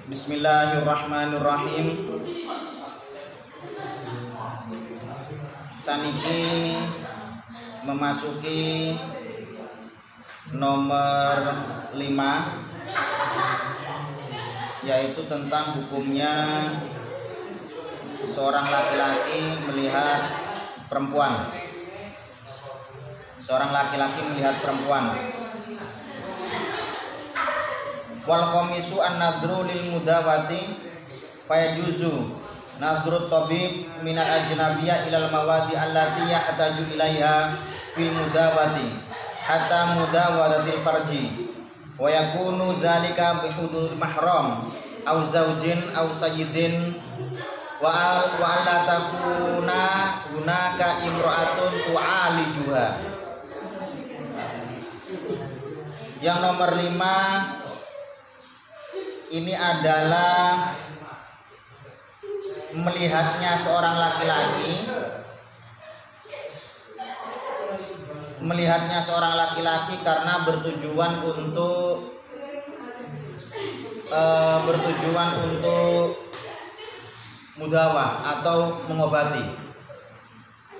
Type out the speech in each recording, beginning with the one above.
Bismillahirrahmanirrahim. Saniki memasuki nomor 5, yaitu tentang hukumnya seorang laki-laki melihat perempuan. Seorang laki-laki melihat perempuan. Wal khamisu an-nadru lil mudawati fayajuzu nadru tabib minal ajnabiyya ilal mawadi allati yahtaju ilaiha fil mudawati hatta mudawadatil farji wa yakunu dzalika bi hudur mahram au zaujin au sayyidin wa alla takuna hunaka imra'atun tu'alijuha. Yang nomor 5 ini adalah melihatnya seorang laki-laki karena bertujuan untuk mudawah atau mengobati.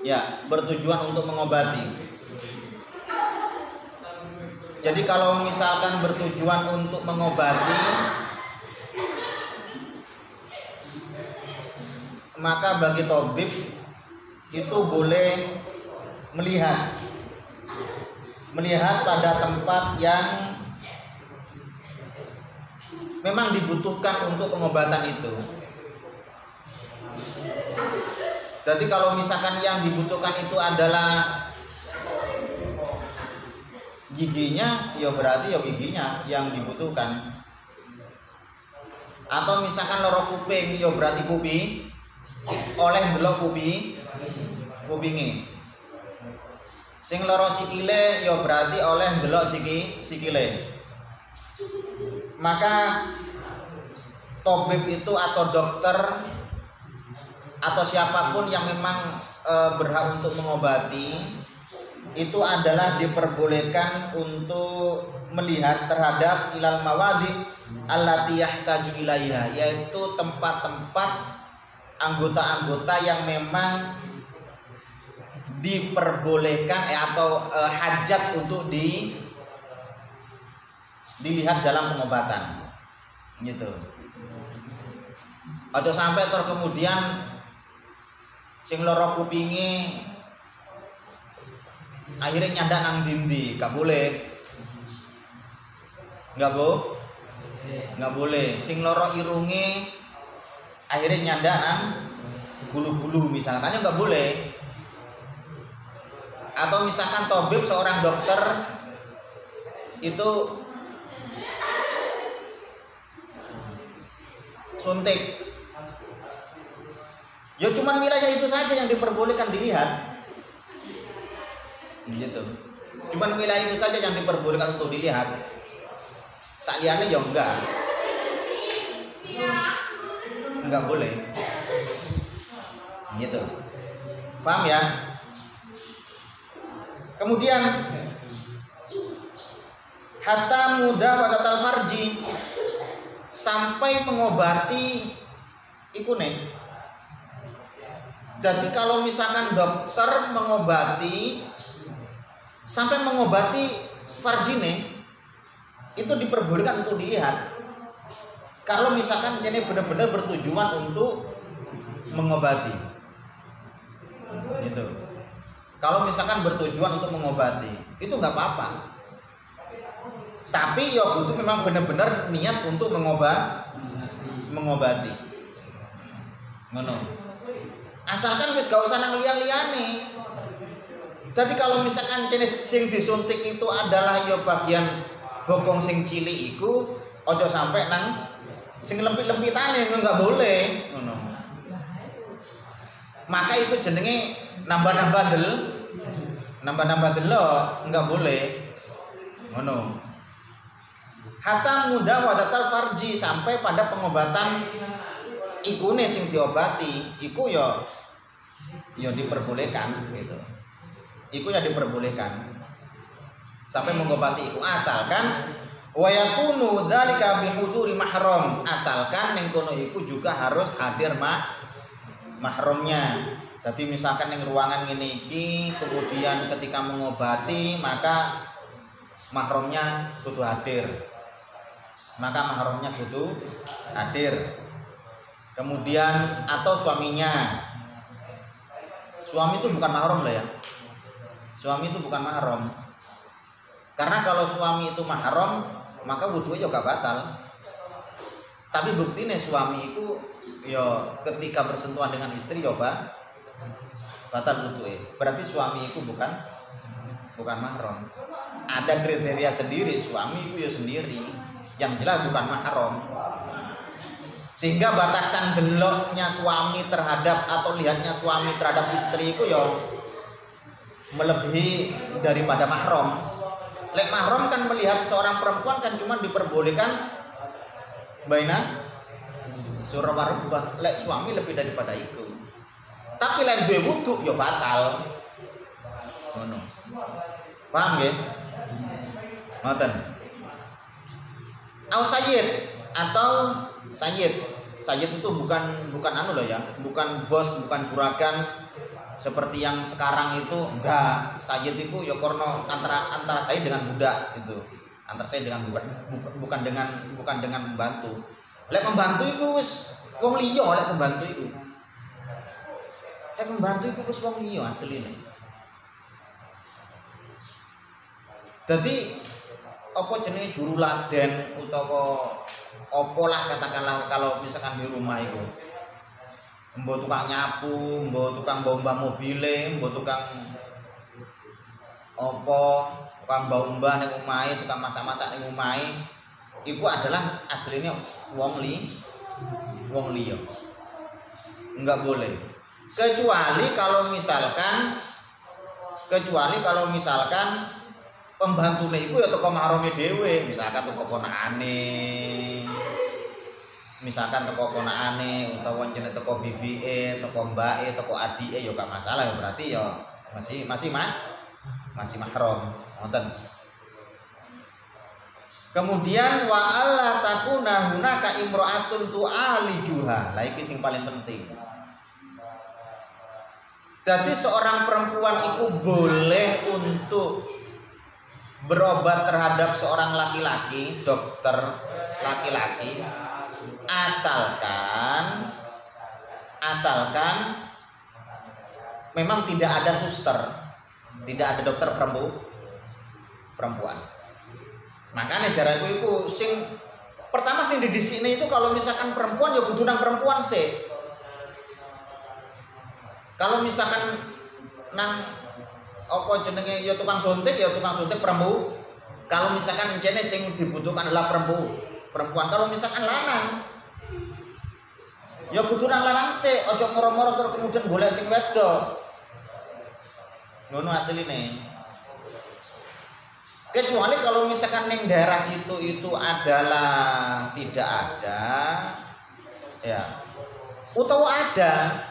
Ya, bertujuan untuk mengobati. Jadi kalau misalkan bertujuan untuk mengobati, maka bagi tabib itu boleh melihat pada tempat yang memang dibutuhkan untuk pengobatan itu. Jadi kalau misalkan yang dibutuhkan itu adalah giginya, ya berarti ya giginya yang dibutuhkan. Atau misalkan loro kuping, ya berarti kuping oleh delok kupinge. Sing loro sikile ya berarti oleh delok sikile. Maka tabib itu atau dokter atau siapapun yang memang berhak untuk mengobati itu adalah diperbolehkan untuk melihat terhadap ilal mawadi allati yahtaju ilaiha, yaitu tempat-tempat anggota-anggota yang memang diperbolehkan atau hajat untuk dilihat dalam pengobatan gitu. Aja sampai kemudian sing loro kupinge akhirnya nyandak nang dindi, gak boleh. Nggak boleh. Sing loro irunge akhirnya nyandak nang bulu-bulu misalkan, ya nggak boleh. Atau misalkan tabib seorang dokter itu suntik, ya cuman wilayah itu saja yang diperbolehkan dilihat gitu. Cuman wilayah itu saja yang diperbolehkan untuk dilihat, sakliane ya enggak boleh gitu. Paham ya? Kemudian hatta mudawadatal farji, sampai mengobati ikune. Jadi kalau misalkan dokter mengobati sampai mengobati farjine, itu diperbolehkan untuk dilihat. Kalau misalkan jadi benar-benar bertujuan untuk mengobati gitu. Kalau misalkan bertujuan untuk mengobati, itu nggak apa-apa. Tapi ya butuh memang benar-benar niat untuk mengobati. Ngono. Asalkan wis gak usah nang liyan-liyane. Jadi kalau misalkan jenis sing disuntik itu adalah ya bagian bokong sing cilik iku, ojo sampai nang sing lempit-lempitane, enggak boleh. Ngono. Maka itu jenenge nambah-nambah delok, enggak boleh. Ngono. Hatta mudawadatal farji, sampai pada pengobatan ikune sing diobati, iku ya diperbolehkan gitu. Iku ya diperbolehkan. Sampai mengobati iku, asalkan Wa yakunu dzalika bihuduri mahram, asalkan ning kono iku juga harus hadir mahramnya. Jadi misalkan ning ruangan ngene iki kemudian ketika mengobati maka mahramnya kudu hadir. Kemudian atau suaminya. Suami itu bukan mahram lah ya. Suami itu bukan mahram. Karena kalau suami itu mahram, maka wudunya juga batal. Tapi buktinya suami itu ya ketika bersentuhan dengan istri coba batal wudunya. Berarti suami itu bukan mahram. Ada kriteria sendiri, suami itu ya sendiri. Yang jelas bukan mahram. Sehingga batasan deloknya suami terhadap atau lihatnya suami terhadap istri itu ya melebihi daripada mahram. Lek mahram kan melihat seorang perempuan kan cuma diperbolehkan baina surah warubah. Lek suami lebih daripada itu. Tapi lek duwe wudu ya batal. Ngono. Paham nggih? Ngoten. Au sayyid atau sayyid itu bukan anu loh ya, bukan bos, bukan juragan seperti yang sekarang itu. Enggak, sayyid itu ya karena antara saya dengan budak gitu. Antara saya dengan budak, bukan dengan pembantu. Lek pembantu itu wis wong liya, lek pembantu itu wis wong liya asline. Dadi apa jenenge juruladen utawa apa lah katakanlah kalau misalkan di rumah itu mbok tukang nyapu, mbok tukang mbah mobile, mbok tukang apa tukang mbah ning omahe, tukang masak-masak ning omahe iku adalah aslinya wong liya. Enggak boleh. Kecuali kalau misalkan pembantune iku ya teko mahrame dhewe, misalkan teko ponakane utawa jenenge teko bibike, teko mbake, teko adike ya gak masalah ya, berarti ya masih mahram. Ngoten. Kemudian wa alla takuna hunaka imra'atun tu'alijuha. Lah iki sing paling penting. Jadi seorang perempuan itu boleh untuk berobat terhadap seorang laki-laki, dokter laki-laki, asalkan memang tidak ada suster, tidak ada dokter perempuan. Makanya jaraku itu pertama sing di sini itu kalau misalkan perempuan ya kudu nang perempuan sih. Kalau misalkan nang apa jenenge ya tukang suntik perempuan. Kalau misalkan encene sing dibutuhkan adalah perempuan. Kalau misalkan lanang ya kudu nang lanang sik, aja moro-moro terus kemudian golek sing wedok. Ngono asline. Kecuali kalau misalkan ning daerah situ itu adalah tidak ada ya. Utawa ada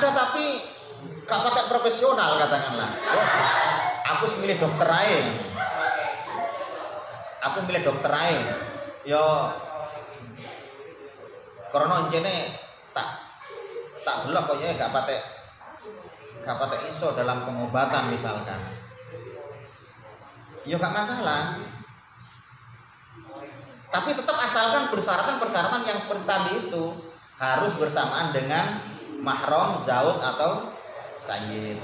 tapi gak patek profesional katakanlah. Aku milih dokter ae. Yo karena encene tak delok kok ya gak patek iso dalam pengobatan misalkan. Yo gak masalah. Tapi tetap asalkan persyaratan yang seperti tadi itu harus bersamaan dengan mahram, zaud atau sayyid.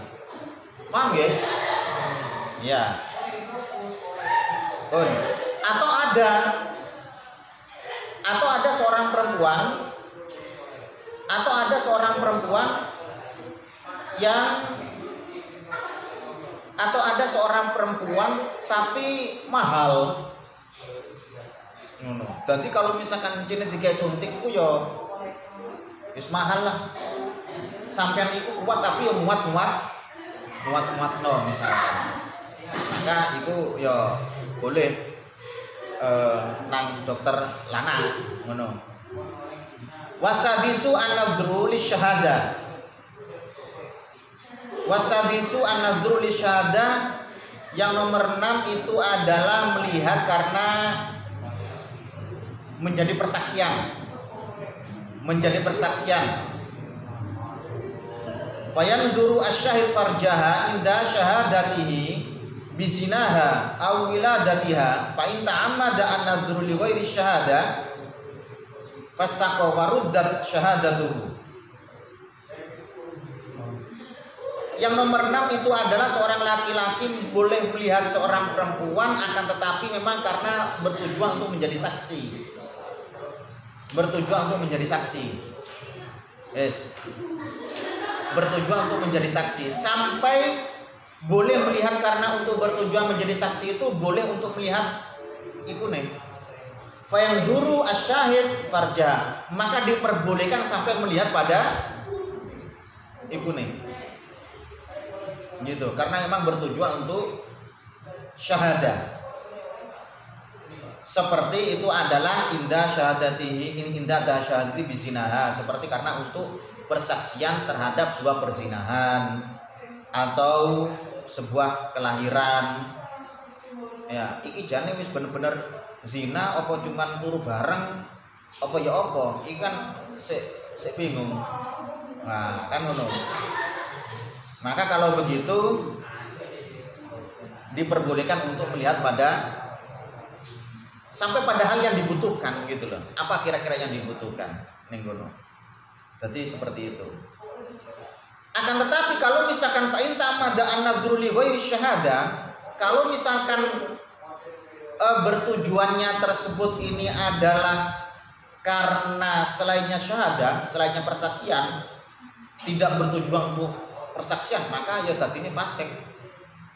Paham ya? Ya. Tuh. Atau ada seorang perempuan tapi mahal. Jadi kalau misalkan jenis tiga suntik itu ya wis mahal lah. Sampean itu kuat tapi ya muat no misalkan. Maka itu ya boleh nang dokter lanang ngono. Wasadisu an-nadru lisyahada. Yang nomor 6 itu adalah melihat karena menjadi persaksian. Menjadi persaksian. Fayanzuru asyahid farjaha inda syahadatihi bizinaha aw wiladatiha fa in ta'ammada an nadhuru li ghairi syahada fasaqa wa ruddat syahadatuhu. Yang nomor 6 itu adalah seorang laki-laki boleh melihat seorang perempuan, akan tetapi memang karena bertujuan untuk menjadi saksi. Bertujuan untuk menjadi saksi. Yes. Bertujuan untuk menjadi saksi. Sampai boleh melihat karena untuk bertujuan menjadi saksi itu boleh untuk melihat itu nih. Fayanzuru asyahid farja. Maka diperbolehkan sampai melihat pada ibu nih. Gitu, karena memang bertujuan untuk syahadah. Seperti itu adalah indah syahadatihi, indah syahadati bizinaha, seperti karena untuk persaksian terhadap sebuah perzinahan atau sebuah kelahiran. Ya, iki jane wis bener-bener zina apa cuman turu bareng apa ya apa? Iki kan sik bingung. Nah, kan ngono. Maka kalau begitu diperbolehkan untuk melihat pada sampai pada hal yang dibutuhkan gitu loh. Apa kira-kira yang dibutuhkan ning ngono. Jadi seperti itu. Akan tetapi kalau misalkan fa in tamada an-nadhru li ghairi syahada, kalau misalkan bertujuannya tersebut ini adalah karena selainnya syahadah, selainnya persaksian, tidak bertujuan untuk persaksian, maka ya tadi ini fasik,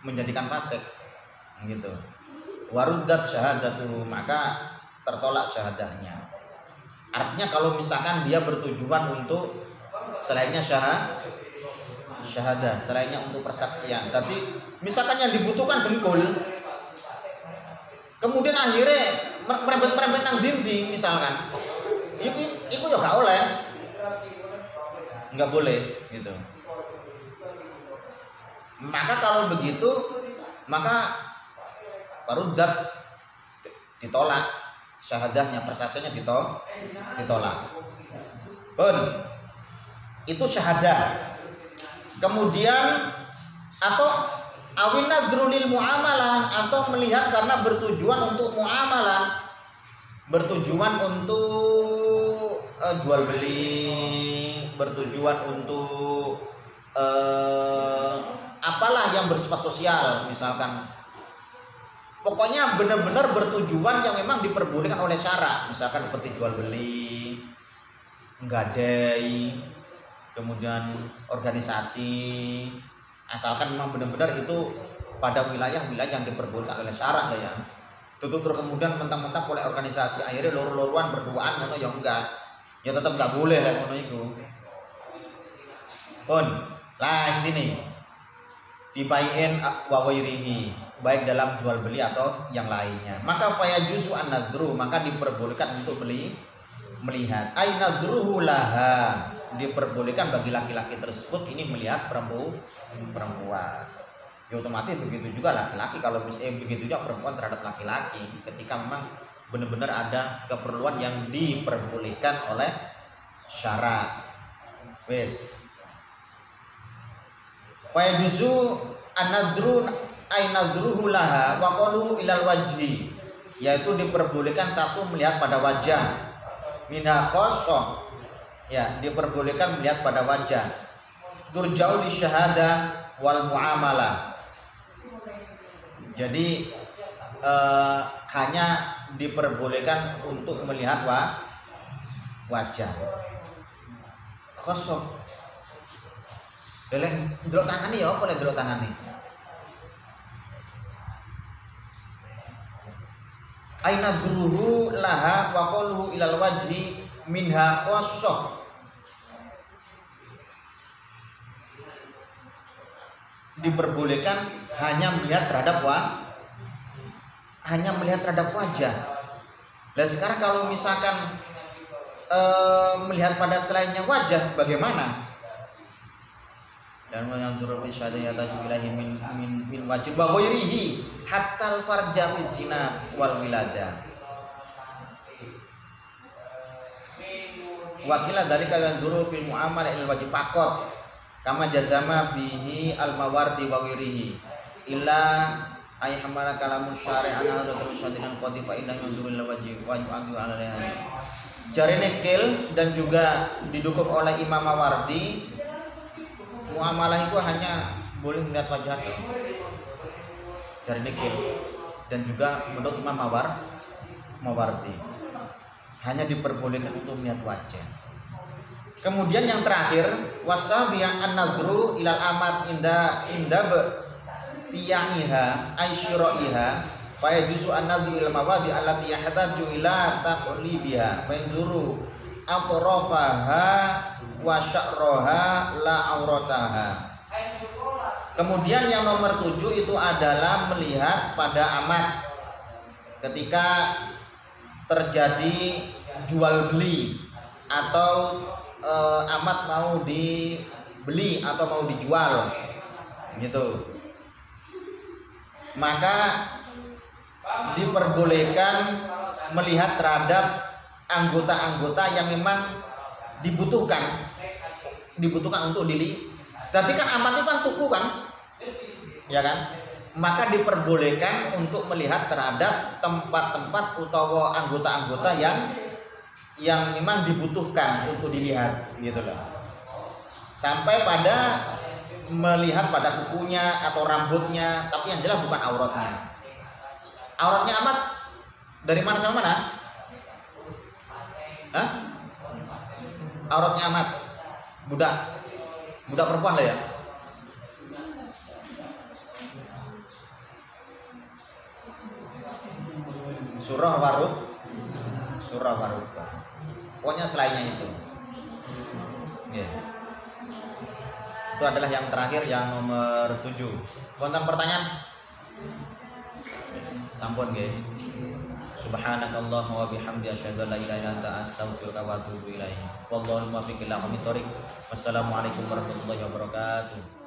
menjadikan fasik gitu. Waruddat syahadatu, maka tertolak syahadahnya. Artinya kalau misalkan dia bertujuan untuk selainnya syahadah, selainnya untuk persaksian, tapi misalkan yang dibutuhkan bengkul, kemudian akhirnya merembet nang dinding misalkan, itu ya gak oleh, nggak boleh gitu. Maka kalau begitu, maka faruddat ditolak syahadahnya, persaksiannya ditolak. Itu syahadah. Kemudian atau awin nadhru lil muamalah, atau melihat karena bertujuan untuk muamalah, bertujuan untuk jual beli, bertujuan untuk apalah yang bersifat sosial misalkan. Pokoknya benar-benar bertujuan yang memang diperbolehkan oleh syarak, misalkan seperti jual beli, nggadai, kemudian organisasi, asalkan memang benar-benar itu pada wilayah-wilayah yang diperbolehkan oleh syarak ya. Terus kemudian mentang-mentang oleh organisasi akhirnya loro-loruan berduaan ngono ya enggak. Ya tetap enggak boleh lah ngono iku. Lah sini. Fi bai'in wa ghairihi, baik dalam jual beli atau yang lainnya. Maka fayajuzu an-nadhru, maka diperbolehkan untuk melihat. Ai nadhruhu laha, diperbolehkan bagi laki-laki tersebut ini melihat perempuan. Ya otomatis begitu juga laki-laki, kalau begitu juga perempuan terhadap laki-laki ketika memang benar-benar ada keperluan yang diperbolehkan oleh syarak. Wes. Fayajuzu an-nadhru ay nadhruhu laha wa qaluhu ilal wajhi, yaitu diperbolehkan satu melihat pada wajah, minha khosoh, ya diperbolehkan melihat pada wajah, turja'u li syahada wal muamalah. Jadi hanya diperbolehkan untuk melihat wajah. Khosoh. Deleng delok tangane ya apa lek delok tangane? Aina dzruhu laha wa qawluhu ilal wajhi minha khassah. Diperbolehkan hanya melihat terhadap wajah. Nah sekarang kalau misalkan melihat pada selainnya wajah bagaimana? dan yanzuru fi syadayati ilahi min wajib wa ghairihi hatta al farja fi zina wal wilada. Wakila dalika yanzuru fil muamalah il wajib faqat kama jazama bihi al mawardi wa ghairihi illa ay hamala kalamun syari'an ala terusadinan qadi fa inna yanzuru lil wajib wa yu'adu ala lahi. Jarine Kil dan juga didukung oleh Imam Mawardi, muamalah itu hanya boleh melihat wajah. Jarine Kil dan juga menurut Imam Mawardi hanya diperbolehkan untuk melihat wajah. Kemudian yang terakhir wasabiya an-nadru ilal amat inda tiyahiha ay syira'iha fa yajuzu an-nadru ila mawadi allati yahtaju ila taqlibiha fa yanzuru atrafaha wa sya'raha la aurataha. Kemudian yang nomor 7 itu adalah melihat pada amat ketika terjadi jual beli atau amat mau dibeli atau mau dijual gitu, maka diperbolehkan melihat terhadap anggota-anggota yang memang dibutuhkan untuk dili. Jadi kan amat itu kan tuku kan, ya kan? Maka diperbolehkan untuk melihat terhadap tempat-tempat atau anggota-anggota yang memang dibutuhkan untuk dilihat gitu loh. Sampai pada melihat pada kukunya atau rambutnya, tapi yang jelas bukan auratnya. Auratnya amat dari mana sama mana? Hah? Auratnya amat budak perempuan lah ya. Surah warud. Pokoknya selainnya itu. Yeah. Itu adalah yang terakhir, yang nomor 7. Konten pertanyaan? Sampun nggih. Subhanakallahumma wa bihamdika asyhadu an la ilaha illa anta astaghfiruka wa atubu ilaik. Wallahul muwaffiq ila aqwamit thoriq. Wassalamualaikum warahmatullahi wabarakatuh.